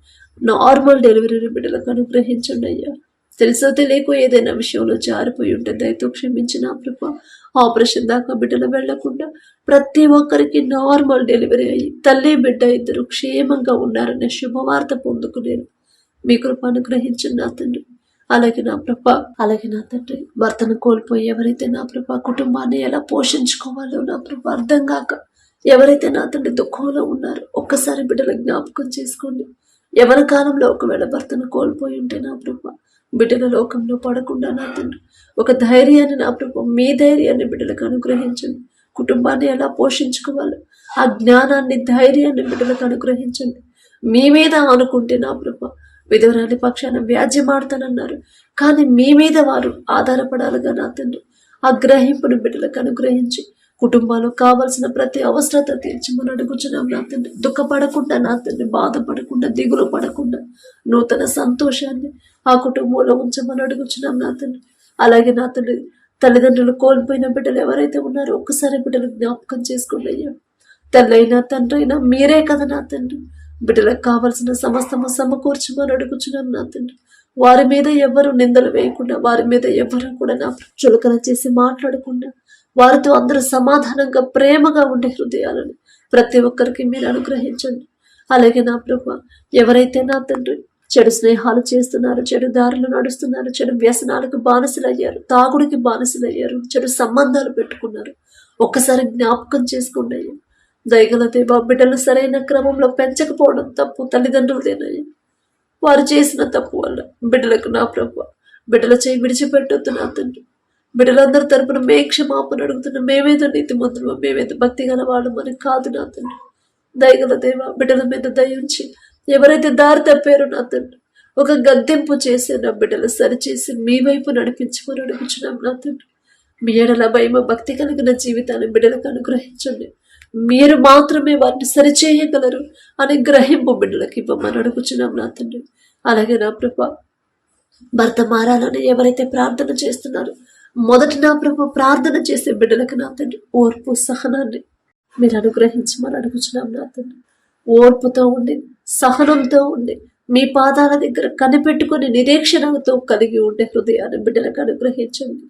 నార్మల్ డెలివరీ బిడ్డలకు అనుగ్రహించండి అయ్యా. తెలుసో తెలియకో ఏదైనా విషయంలో జారిపోయి ఉంటే దయతో క్షమించి నా ప్రభు ఆపరేషన్ దాకా బిడ్డలు వెళ్లకుండా ప్రతి ఒక్కరికి నార్మల్ డెలివరీ అయ్యి తల్లి బిడ్డ ఇద్దరు క్షేమంగా ఉన్నారనే శుభవార్త పొందుకునేను మీ కృప అనుగ్రహించండి నా తండ్రి. అలాగే నా తండ్రి భర్తను కోల్పోయి ఎవరైతే నా ప్రభ కుటుంబాన్ని ఎలా పోషించుకోవాలో నా ప్రభ అర్థం కాక ఎవరైతే నా తండ్రి దుఃఖంలో ఉన్నారో ఒక్కసారి బిడ్డల జ్ఞాపకం చేసుకోండి. ఎవరి కాలంలో ఒకవేళ భర్తను కోల్పోయి ఉంటే నా ప్రభ బిడ్డల లోకంలో పడకుండా నా తండ్రి ఒక ధైర్యాన్ని నా ప్రభ మీ ధైర్యాన్ని బిడ్డలకు అనుగ్రహించండి. కుటుంబాన్ని ఎలా పోషించుకోవాలో ఆ జ్ఞానాన్ని ధైర్యాన్ని బిడ్డలకు అనుగ్రహించండి. మీ మీద అనుకుంటే నా ప్రభ విధవరాలి పక్షాన వ్యాజ్యమాడతానన్నారు, కానీ మీ మీద వారు ఆధారపడాలిగా నా తండ్రి ఆ గ్రహింపును బిడ్డలకు అనుగ్రహించి కుటుంబాలు కావలసిన ప్రతి అవసరత తీర్చమని అడుగుచున్నాం నా తండ్రి. దుఃఖపడకుండా నా తండ్రి, బాధపడకుండా, దిగులు పడకుండా నూతన సంతోషాన్ని ఆ కుటుంబంలో ఉంచమని అడుగుచున్నాం నా తండ్రి. అలాగే నా తండ్రి తల్లిదండ్రులు కోల్పోయిన బిడ్డలు ఎవరైతే ఉన్నారో ఒక్కసారి బిడ్డలు జ్ఞాపకం చేసుకోండి అయ్యా. తల్లైనా తండ్రైనా మీరే కదా నా తండ్రి. బిడ్డలకు కావలసిన సమస్తము సమకూర్చమని అడుగుచున్నాం నా తండ్రి. వారి మీద ఎవరు నిందలు వేయకుండా, వారి మీద ఎవరు కూడా నా చులకన చేసి మాట్లాడకుండా, వారితో అందరూ సమాధానంగా ప్రేమగా ఉండే హృదయాలను ప్రతి ఒక్కరికి మీరు అనుగ్రహించండి. అలాగే నా ప్రభు ఎవరైతే నా తండ్రి చెడు స్నేహాలు చేస్తున్నారు, చెడు దారులు నడుస్తున్నారు, చెడు వ్యసనాలకు బానిసలయ్యారు, తాగుడికి బానిసలయ్యారు, చెడు సంబంధాలు పెట్టుకున్నారు, ఒక్కసారి జ్ఞాపకం చేసుకోండి అయ్యా. దయగల దేవా, బిడ్డలు సరైన క్రమంలో పెంచకపోవడం తప్పు తల్లిదండ్రులదేనయ్యా. వారు చేసిన తప్పు వల్ల బిడ్డలకు నా ప్రభు బిడ్డల చేయి విడిచిపెట్టొద్దు నా తండ్రి. బిడ్డలందరి తరపున మే క్షమాపణ అడుగుతున్నా. మేమేదో నీతిమంతులు, మేమేదో భక్తి గల వాళ్ళు అని కాదు నా తండ్రి. దయగల దేవా, బిడ్డల మీద దయించి ఎవరైతే దారి తప్పారో నా తండ్రి ఒక గద్దెంపు చేసే నా బిడ్డలు సరిచేసి మీ వైపు నడిపించమని అడుగుచున్నాం నా తండ్రి. మీ ఎడల భయమ భక్తి కలిగిన జీవితాన్ని బిడ్డలకు అనుగ్రహించండి. మీరు మాత్రమే వారిని సరిచేయగలరు అని గ్రహింపు బిడ్డలకు ఇవ్వమని అడుగుచున్నాం నా తండ్రి. అలాగే నా ప్రభ భర్త మారాలని ఎవరైతే ప్రార్థన చేస్తున్నారో మొదటి నా ప్రభ ప్రార్థన చేసే బిడ్డలకు నా తండ్రి ఓర్పు సహనాన్ని మీరు అనుగ్రహించమని అడుగుచున్నాం నా తండ్రి. ఓర్పుతో ఉండి, సహనంతో ఉండి, మీ పాదాల దగ్గర కనిపెట్టుకుని నిరీక్షణతో కలిగి ఉండే హృదయాన్ని బిడ్డలకు అనుగ్రహించండి.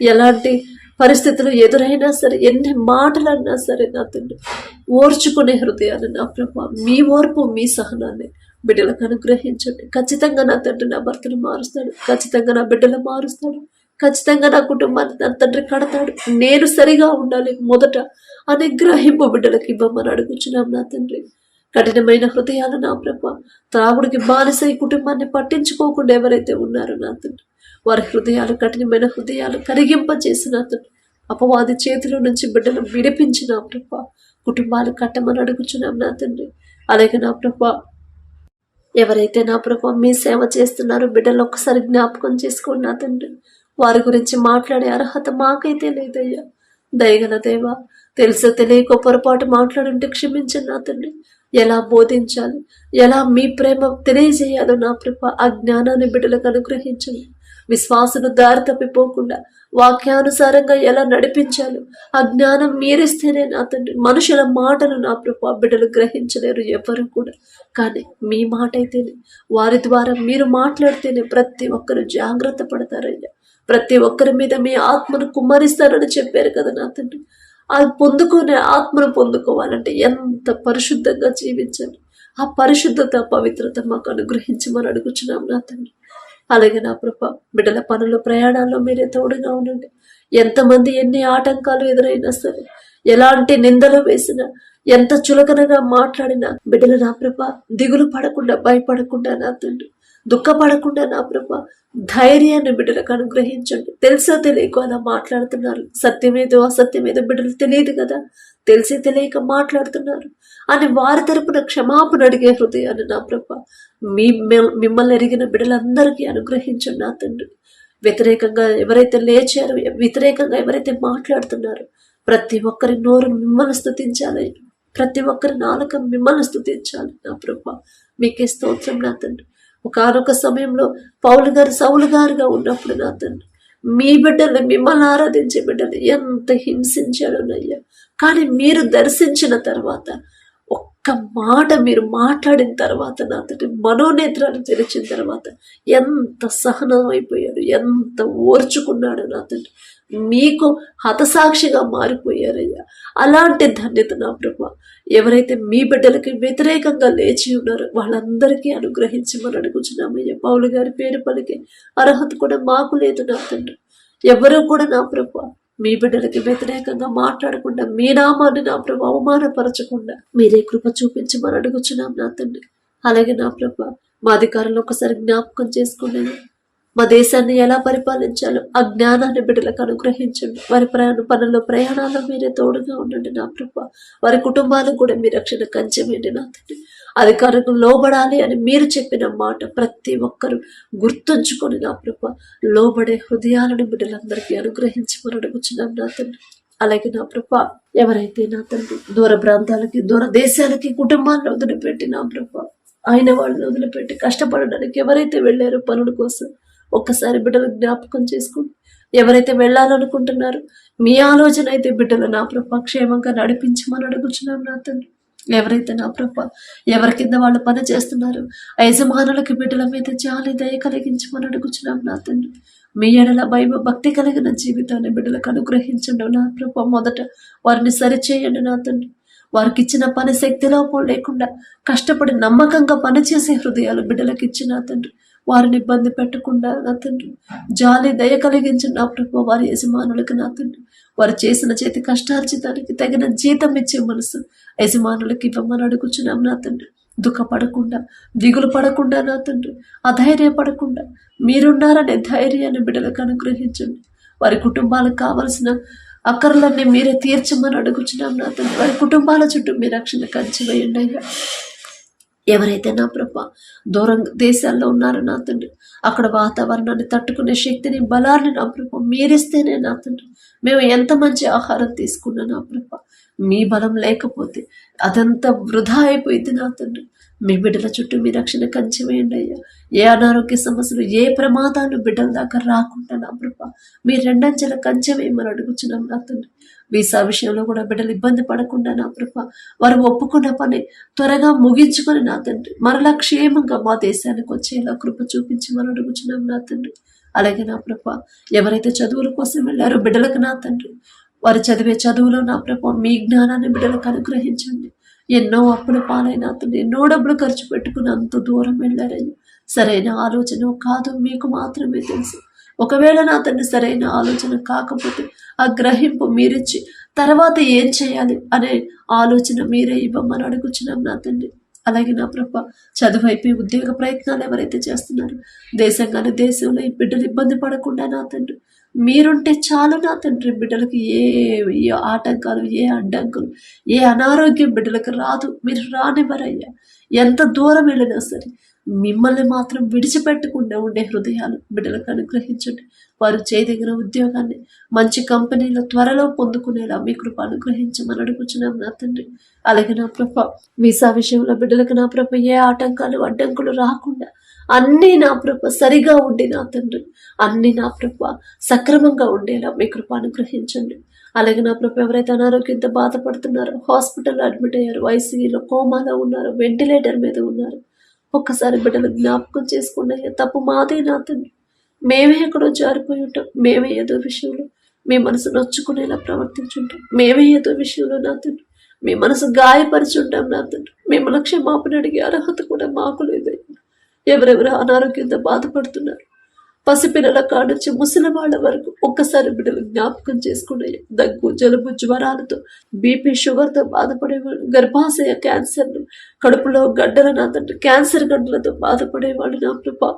ఎలాంటి పరిస్థితులు ఎదురైనా సరే, ఎన్ని మాటలు అన్నా సరే నా తండ్రి ఓర్చుకునే హృదయాన్ని నా ప్రభు మీ ఓర్పు, మీ సహనాన్ని బిడ్డలకు అనుగ్రహించండి. ఖచ్చితంగా నా తండ్రి నా భర్తను మారుస్తాడు, ఖచ్చితంగా నా బిడ్డలు మారుస్తాడు, ఖచ్చితంగా నా కుటుంబాన్ని నా తండ్రి కడతాడు. నేను సరిగా ఉండాలి మొదట అనే గ్రహింపు బిడ్డలకు ఇవ్వమని అడుగుచున్నాం నా తండ్రి. కఠినమైన హృదయాలు నా ప్రభు త్రాగుడికి బానిసై కుటుంబాన్ని పట్టించుకోకుండా ఎవరైతే ఉన్నారో నా తండ్రి వారి హృదయాలు, కఠినమైన హృదయాలు కరిగింపజేసిన తండ్రి అపవాది చేతిలో నుంచి బిడ్డలు విడిపించిన ప్రభు కుటుంబాలు కట్టమని అడుగుచున్నాం నా తండ్రి. అలాగే నా ప్రభు ఎవరైతే నా ప్రభు మీ సేవ చేస్తున్నారో బిడ్డలు ఒక్కసారి జ్ఞాపకం చేసుకోండి నా తండ్రి. వారి గురించి మాట్లాడే అర్హత మాకైతే లేదయ్యా. దయగల దేవా, తెలుసో తెలియకో పొరపాటు మాట్లాడుంటే క్షమించండి నా తండ్రి. ఎలా బోధించాలి, ఎలా మీ ప్రేమ తెలియజేయాలో నా ప్రభు ఆ జ్ఞానాన్ని బిడ్డలకు అనుగ్రహించండి. విశ్వాసులు దారి తప్పిపోకుండా వాక్యానుసారంగా ఎలా నడిపించాలో ఆ జ్ఞానం మీరిస్తేనే నా తండ్రి. మనుషుల మాటలు నా ప్రభు బిడ్డలు గ్రహించలేరు ఎవరు కూడా, కానీ మీ మాట అయితేనే, వారి ద్వారా మీరు మాట్లాడితేనే ప్రతి ఒక్కరు జాగ్రత్త పడతారయ్యా. ప్రతి ఒక్కరి మీద మీ ఆత్మను కుమ్మరిస్తారని చెప్పారు కదా నా తండ్రి. అది పొందుకునే ఆత్మను పొందుకోవాలంటే ఎంత పరిశుద్ధంగా జీవించాలి. ఆ పరిశుద్ధత, పవిత్రత మాకు అనుగ్రహించమని అడుగుచున్నాం నా తండ్రి. అలాగే నా ప్రభ బిడ్డల పనులు, ప్రయాణాల్లో మీరే తోడుగా ఉండండి. ఎంతమంది ఎన్ని ఆటంకాలు ఎదురైనా సరే, ఎలాంటి నిందలు వేసినా, ఎంత చులకనగా మాట్లాడినా బిడ్డలు నా ప్రభ దిగులు పడకుండా, భయపడకుండా నా తండ్రి దుఃఖపడకుండా నా ప్రభ ధైర్యాన్ని బిడ్డలకు అనుగ్రహించండి. తెలుసో తెలియక అలా మాట్లాడుతున్నారు, సత్యమేదో అసత్యమేదో బిడ్డలు తెలియదు కదా, తెలిసి తెలియక మాట్లాడుతున్నారు అని వారి తరపున క్షమాపణ అడిగే హృదయాన్ని నా ప్రభ మిమ్మల్ని ఎరిగిన బిడ్డలందరికీ అనుగ్రహించండి నా తండ్రి. వ్యతిరేకంగా ఎవరైతే లేచారో, వ్యతిరేకంగా ఎవరైతే మాట్లాడుతున్నారో ప్రతి ఒక్కరి నోరు మిమ్మల్ని స్తుతించాలయ్యా, ప్రతి ఒక్కరి నాలుక మిమ్మల్ని స్తుతించాలి నా ప్రభా. మీకే స్తోత్రం నా తండ్రి. ఒకనొక సమయంలో పౌలు గారు సౌలు గారుగా ఉన్నప్పుడు నా తండ్రి మీ బిడ్డలు, మిమ్మల్ని ఆరాధించే బిడ్డలు ఎంత హింసించాడోనయ్యా. కానీ మీరు దర్శించిన తర్వాత, ఒక్క మాట మీరు మాట్లాడిన తర్వాత, నా తండ్రి మనోనేత్రాలు తెరిచిన తర్వాత ఎంత సహనం అయిపోయాడు, ఎంత ఓర్చుకున్నాడు నా తండ్రి. మీకు హతసాక్షిగా మారిపోయారయ్యా. అలాంటి ధన్యత నా ప్రభా ఎవరైతే మీ బిడ్డలకి వ్యతిరేకంగా లేచి ఉన్నారో వాళ్ళందరికీ అనుగ్రహించమని అడుగుచున్నామయ్యా. పౌలు గారి పేరు పలికే అర్హత కూడా మాకు లేదు నా తండ్రి. ఎవరు కూడా నా ప్రభా మీ బిడ్డలకి వ్యతిరేకంగా మాట్లాడకుండా, మీ నామాన్ని నా ప్రభా అవమానపరచకుండా మీరే కృప చూపించమని అడుగుచున్నాం నా తండ్రి. అలాగే నా ప్రభా మా అధికారులు ఒకసారి జ్ఞాపకం చేసుకునేది, మా దేశాన్ని ఎలా పరిపాలించాలో ఆ జ్ఞానాన్ని బిడ్డలకు అనుగ్రహించండి. వారి పనుల్లో ప్రయాణాల్లో మీరే తోడుగా ఉండండి నా ప్రభా. వారి కుటుంబాలకు కూడా మీ రక్షణ కంచెమేంటి నా తండ్రి. అధికారులకు లోబడాలి అని మీరు చెప్పిన మాట ప్రతి ఒక్కరూ గుర్తుంచుకొని నా ప్రభా లోబడే హృదయాలను బిడ్డలందరికీ అనుగ్రహించమని అడుగుచున్నాం నా తండ్రి. అలాగే నా ప్రభా ఎవరైతే నా తండ్రి దూర ప్రాంతాలకి, దూర దేశాలకి కుటుంబాలను వదిలిపెట్టి నా ప్రభా ఆయన వాళ్ళని వదిలిపెట్టి కష్టపడడానికి ఎవరైతే వెళ్ళారో పనుల కోసం ఒక్కసారి బిడ్డలు జ్ఞాపకం చేసుకోండి. ఎవరైతే వెళ్ళాలనుకుంటున్నారో మీ ఆలోచన అయితే బిడ్డలు నా ప్రభా క్షేమంగా నడిపించమని అడుగుచున్నాం నా తండ్రి. ఎవరైతే నా ప్రభా ఎవరి కింద వాళ్ళు పని చేస్తున్నారు యజమానులకి బిడ్డల మీద జాలి దయ కలిగించమని అడుగుచున్నాం నా తండ్రి. మీ ఎడల భక్తి కలిగిన జీవితాన్ని బిడ్డలకు అనుగ్రహించండి నా ప్రభా. మొదట వారిని సరిచేయండి నా తండ్రి. వారికి ఇచ్చిన పని శక్తిలోపం లేకుండా కష్టపడి నమ్మకంగా పనిచేసే హృదయాలు బిడ్డలకు ఇచ్చిన తండ్రి. వారిని ఇబ్బంది పెట్టకుండా నా తండ్రి జాలి దయ కలిగించిన నా ప్రభు వారి యజమానులకు నా తండ్రి వారు చేసిన చేతి కష్టార్జితానికి తగిన జీతం ఇచ్చే మనసు యజమానులకి ఇవ్వమని అడుగుచున్నాం నా తండ్రి. దుఃఖపడకుండా, దిగులు పడకుండా నా తండ్రి అధైర్యపడకుండా మీరున్నారనే ధైర్యాన్ని బిడ్డలకు అనుగ్రహించండి. వారి కుటుంబాలకు కావలసిన అక్కర్లన్నీ మీరే తీర్చమని అడుగుచున్నాం నా తండ్రి. వారి కుటుంబాల చుట్టూ మీ రక్షణ కంచి వేయండి అయ్యా. ఎవరైతే నా ప్రభా దూరం దేశాల్లో ఉన్నారో నా తండ్రి అక్కడ వాతావరణాన్ని తట్టుకునే శక్తిని, బలాన్ని నా ప్రభా మీరిస్తేనే నా తండ్రి మేము ఎంత మంచి ఆహారం తీసుకున్నా నా ప్రభా మీ బలం లేకపోతే అదంతా వృధా అయిపోయింది నా తండ్రి. మీ బిడ్డల చుట్టూ మీ రక్షణ కంచి వేయండి అయ్యా. ఏ అనారోగ్య సమస్యలు, ఏ ప్రమాదాలు బిడ్డల దాకా రాకుండా నా ప్రభా మీ రెండంచెల కంచె వేయమని అడుగుచున్నాం నా తండ్రి. వీసా విషయంలో కూడా బిడ్డలు ఇబ్బంది పడకుండా నా ప్రభా వారు ఒప్పుకున్న పని త్వరగా ముగించుకొని నా తండ్రి మరలా క్షేమంగా మా దేశానికి వచ్చేలా కృప చూపించమని అడుగుచున్నాం నా తండ్రి. అలాగే నా ప్రభా ఎవరైతే చదువుల కోసం వెళ్ళారో బిడ్డలకు నా తండ్రి వారు చదివే చదువులో నా ప్రభా మీ జ్ఞానాన్ని బిడ్డలకు అనుగ్రహించండి. ఎన్నో అప్పుల పాలైన తండ్రి ఎన్నో డబ్బులు ఖర్చు పెట్టుకుని అంత దూరం వెళ్ళారయ్యా. సరైన ఆలోచన కాదు మీకు మాత్రమే తెలుసు. ఒకవేళ నా తండ్రి సరైన ఆలోచన కాకపోతే ఆ గ్రహింపు మీరిచ్చి తర్వాత ఏం చేయాలి అనే ఆలోచన మీరే ఇవ్వమని అడుగుచున్నాం నా తండ్రి. అలాగే నా ప్రభా చదువు అయిపోయి ఉద్యోగ ప్రయత్నాలు ఎవరైతే చేస్తున్నారు దేశంగానే దేశంలో ఈ బిడ్డలు ఇబ్బంది పడకుండా నా తండ్రి మీరుంటే చాలు నా తండ్రి. బిడ్డలకి ఏ ఆటంకాలు, ఏ అడ్డంకులు, ఏ అనారోగ్యం బిడ్డలకు రాదు. మీరు రానివ్వరయ్యా. ఎంత దూరం వెళ్ళినా సరే మిమ్మల్ని మాత్రం విడిచిపెట్టకుండా ఉండే హృదయాలు బిడ్డలకు అనుగ్రహించండి. వారు చేయదగిన ఉద్యోగాన్ని మంచి కంపెనీలో త్వరలో పొందుకునేలా మీ కృప అనుగ్రహించమని అడుగుచున్నాం నా తండ్రి. అలాగే నా ప్రభ వీసా విషయంలో బిడ్డలకు నా ప్రభ ఏ ఆటంకాలు, అడ్డంకులు రాకుండా అన్నీ నా ప్రభ సరిగా ఉండి నా తండ్రి అన్నీ నా ప్రభ సక్రమంగా ఉండేలా మీ కృప అనుగ్రహించండి. అలాగే నా ప్రభ ఎవరైతే అనారోగ్యంతో బాధపడుతున్నారో, హాస్పిటల్లో అడ్మిట్ అయ్యారు, ఐసీయూలో కోమాలో ఉన్నారు, వెంటిలేటర్ మీద ఉన్నారు, ఒక్కసారి బిడ్డలు జ్ఞాపకం చేసుకున్న తప్పు మాదే నా తండ్రి. మేమే ఎక్కడో జారిపోయి ఉంటాం. మేమే ఏదో విషయంలో మీ మనసు నొచ్చుకునేలా ప్రవర్తించుంటాం. మేమే ఏదో విషయంలో నా తండ్రి మీ మనసు గాయపరిచుంటాం నా తండ్రి. మిమ్మల్ని క్షమాపణ అడిగే అర్హత కూడా మాకు లేదయ్యా. ఎవరెవరు అనారోగ్యంతో బాధపడుతున్నారు, పసిపిల్లల కానుంచి ముసలి వాళ్ళ వరకు ఒక్కసారి బిడ్డలు జ్ఞాపకం చేసుకున్నాయి. దగ్గు, జలుబు, జ్వరాలతో, బీపీ, షుగర్తో బాధపడేవాళ్ళు, గర్భాశయ క్యాన్సర్లు, కడుపులో గడ్డల నా తండ్రి క్యాన్సర్ గడ్డలతో బాధపడేవాళ్ళు నా ప్రభా,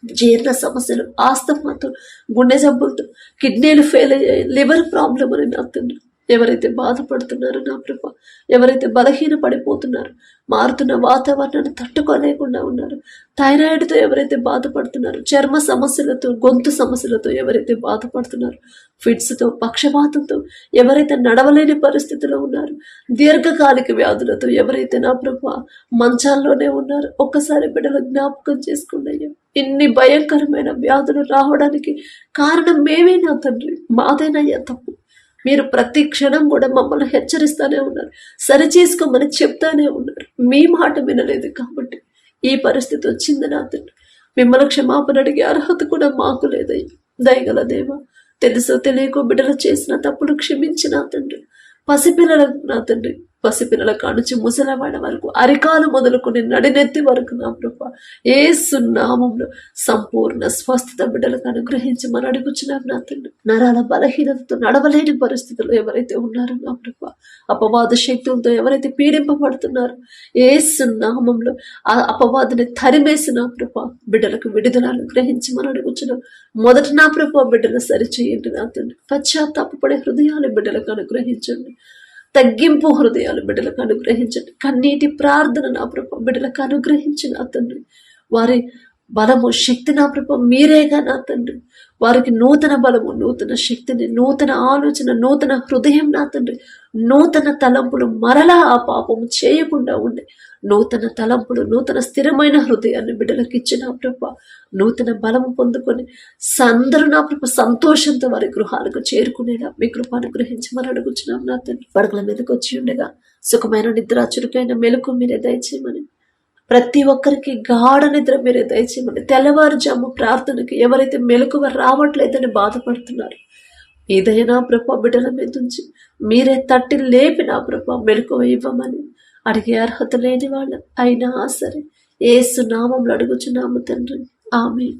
జీర్ణ సమస్యలు, ఆస్తమాతో, గుండె జబ్బులతో, కిడ్నీలు ఫెయిల్ అయ్యాయి, లివర్ ప్రాబ్లం అని నా తండ్రి ఎవరైతే బాధపడుతున్నారో నా ప్రభ, ఎవరైతే బలహీన పడిపోతున్నారో, మారుతున్న వాతావరణాన్ని తట్టుకోలేకుండా ఉన్నారు, థైరాయిడ్తో ఎవరైతే బాధపడుతున్నారో, చర్మ సమస్యలతో, గొంతు సమస్యలతో ఎవరైతే బాధపడుతున్నారో, ఫిట్స్తో, పక్షపాతంతో ఎవరైతే నడవలేని పరిస్థితిలో ఉన్నారు, దీర్ఘకాలిక వ్యాధులతో ఎవరైతే నా ప్రభు మంచాల్లోనే ఉన్నారు, ఒక్కసారి బిడ్డలు జ్ఞాపకం చేసుకున్నాయ్యా. ఇన్ని భయంకరమైన వ్యాధులు రావడానికి కారణం మేమే నా తండ్రి, మాదేనయ్యా తప్పు. మీరు ప్రతి క్షణం కూడా మమ్మల్ని హెచ్చరిస్తూనే ఉన్నారు, సరి చేసుకోమని చెప్తానే ఉన్నారు. మీ మాట వినలేదు కాబట్టి ఈ పరిస్థితి వచ్చింది నా తండ్రి. మిమ్మల్ని క్షమాపణ అడిగే అర్హత కూడా మాకు లేదయ్యా. దయగల దేవా, తెలుసో తెలియకో బిడ్డలు చేసిన తప్పులు క్షమించిన తండ్రి. పసిపిల్లలకు నా తండ్రి, పసిపిల్లల కానుంచి ముసలవాడ వరకు, అరికాలు మొదలుకొని నడినెత్తి వరకు నా ప్రభా యేసు నామములో సంపూర్ణ స్వస్థత బిడ్డలకు అనుగ్రహించమని అడుగుచున్నాం నా తండ్రి. నరాల బలహీనతతో నడవలేని పరిస్థితుల్లో ఎవరైతే ఉన్నారో నా ప్రభా, అపవాద శక్తులతో ఎవరైతే పీడింపబడుతున్నారో యేసు నామంలో ఆ అపవాదిని తరిమేసి నా ప్రభా బిడ్డలకు విడుదల అనుగ్రహించమని అడుగుచున్నాం. మొదట నా ప్రభా బిడ్డలు సరిచేయండి నా తండ్రి. పశ్చాత్తాపపడే హృదయాలు బిడ్డలకు అనుగ్రహించండి. తగ్గింపు హృదయాలు బిడ్డలకు అనుగ్రహించండి. కన్నీటి ప్రార్థన నా ప్రభ బిడ్డలకు అనుగ్రహించి నా తండ్రి. వారి బలము శక్తి నా ప్రభ మీరేగా నా తండ్రి. వారికి నూతన బలము, నూతన శక్తిని, నూతన ఆలోచన, నూతన హృదయం నా తండ్రి. నూతన తలంపులు మరలా ఆ పాపము చేయకుండా ఉండే నూతన తలంపులు, నూతన స్థిరమైన హృదయాన్ని బిడ్డలకు ఇచ్చిన ప్రభ నూతన బలము పొందుకొని అందరూ నా ప్రభ సంతోషంతో వారి గృహాలకు చేరుకునేలా మీ కృప అనుగ్రహించమని అడుగుచున్నాం నా తండ్రి. పడకల మీదకి వచ్చి ఉండగా సుఖమైన నిద్ర, చురుకైన మెలకు మీరే దయచేయమని, ప్రతి ఒక్కరికి గాఢ నిద్ర మీరే దయచేయమని, తెల్లవారుజాము ప్రార్థనకి ఎవరైతే మెలకువ రావట్లేదని బాధపడుతున్నారు మీ దయ నా ప్రభ బిడ్డల మీద ఉంచి మీరే తట్టి లేపి నా ప్రభ మెలకువ ఇవ్వమని అడిగే అర్హత లేని వాళ్ళం అయినా సరే యేసు నామములో అడుగుచున్నాము తండ్రి. ఆమేన్.